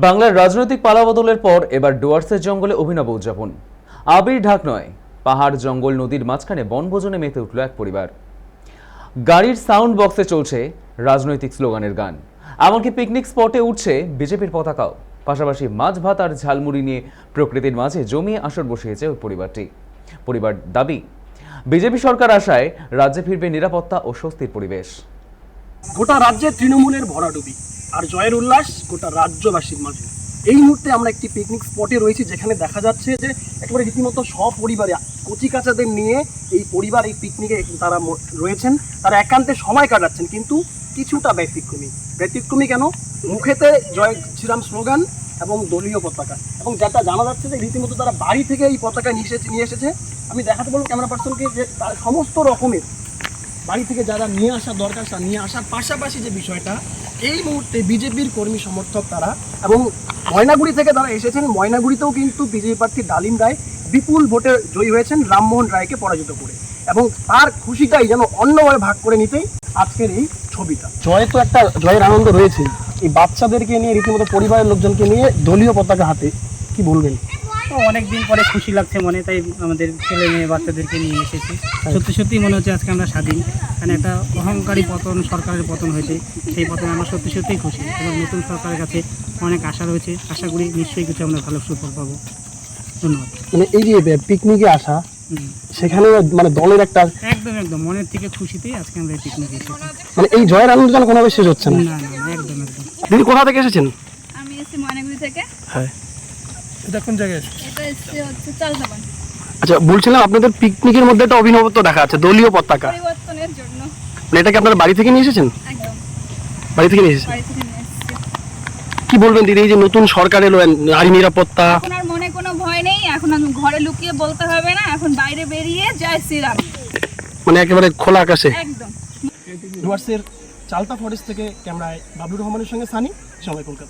বাংলার রাজনৈতিক পালাবদলের পর এবার ডুয়ার্সের জঙ্গলে অভিনব উদযাপন। আবির ঢাক নয়, পাহাড় জঙ্গল নদীর মাঝখানে বনভোজনে মেতে উঠল এক পরিবার। গাড়ির সাউন্ড বক্সে চলছে রাজনৈতিক স্লোগানের গান, এমনকি পিকনিক স্পটে উঠছে বিজেপির পতাকাও। পাশাপাশি মাছ ভাত আর ঝালমুড়ি নিয়ে প্রকৃতির মাঝে জমিয়ে আসর বসিয়েছে ওই পরিবার দাবি, বিজেপি সরকার আসায় রাজ্যে ফিরবে নিরাপত্তা ও স্বস্তির পরিবেশ। গোটা রাজ্যে তৃণমূলের ভরাডুবি আর জয়ের উল্লাস গোটা রাজ্যবাসীর মাঝে। এই মুহূর্তে আমরা একটি পিকনিক স্পটে রয়েছি, যেখানে দেখা যাচ্ছে যে একেবারে রীতিমতো সপরিবারে কচি কাচাদের নিয়ে এই পরিবার এই পিকনিকে তারা রয়েছেন, তারা একান্তে সময় কাটাচ্ছেন। কিন্তু কিছুটা ব্যতিক্রমী কেন? মুখেতে জয় শ্রীরাম স্লোগান এবং দলীয় পতাকা, এবং যেটা জানা যাচ্ছে যে রীতিমতো তারা বাড়ি থেকে এই পতাকা নিয়ে এসেছে। আমি দেখাতে বলবো ক্যামেরা পার্সনকে যে তার সমস্ত রকমের বাড়ি থেকে যারা নিয়ে আসা দরকার তা নিয়ে আসার পাশাপাশি যে বিষয়টা, এই মুহূর্তে বিজেপির কর্মী সমর্থক তারা, এবং ময়নাগুড়ি থেকে তারা এসেছেন। ময়নাগুড়িতেও কিন্তু বিজেপি প্রার্থী ডালিম রায় বিপুল ভোটে জয়ী হয়েছেন রামমোহন রায়কে পরাজিত করে, এবং তার খুশিটাই যেন অন্যভাবে ভাগ করে নিতেই আজকের এই ছবিটা। জয় তো একটা জয়ের আনন্দ রয়েছে, এই বাচ্চাদেরকে নিয়ে রীতিমতো পরিবারের লোকজনকে নিয়ে দলীয় পতাকা হাতে, কি বলবেন? অনেকদিন পরে খুশি লাগছে মনে, তাই আমাদের ছেলে মেয়ে বাচ্চাদেরকে নিয়ে এসেছি। সত্যি সত্যি মনে হচ্ছে আজকে আমরা স্বাধীন, কারণ একটা অহংকারী পতন, সরকারের পতন হয়েছে, সেই পতনে আমরা সত্যি সত্যিই খুশি, এবং নতুন সরকারের কাছে অনেক আশা রয়েছে। আশা করি নিশ্চয়ই কিছু আমরা ভালো সুফল পাবো। ধন্যবাদ। মানে এই যে পিকনিকে আসা, সেখানে মানে দলের একটা একদম মনের থেকে খুশিতেই আজকে আমরা এই পিকনিকে এসেছি। মানে এই জয়ের আনন্দ যেন কোনোভাবে শেষ হচ্ছে না। না একদম। দিদি কোথা থেকে এসেছেন? আমি এসেছি ময়নাগুড়ি থেকে। হ্যাঁ, এটা কোন জায়গায়? এটা এসেছি হচ্ছে চালদাবান। আচ্ছা, বলছিলাম আপনাদের পিকনিকের মধ্যে একটা অভিনবত্ব দেখা আছে, দলীয় পতাকা। পরিবর্তনের জন্য। মানে এটা কি আপনারা বাড়ি থেকে নিয়ে এসেছেন? একদম বাড়ি থেকে নিয়ে এসেছেন। বাড়ি থেকে নিয়ে এসেছি। কি বলবেন দিদি, এই যে নতুন সরকার এলো, নারী নিরাপত্তা? এখন আর মনে কোনো ভয় নেই, এখন আমি ঘরে লুকিয়ে বলতে হবে না, এখন বাইরে বেরিয়ে জয় শ্রীরাম, মানে একেবারে খোলা আকাশে। একদম। ডুয়ার্সের চালতা ফরেস্ট থেকে ক্যামেরায় বাবলুর রহমানের সঙ্গে সানি, সময় কলকাতা।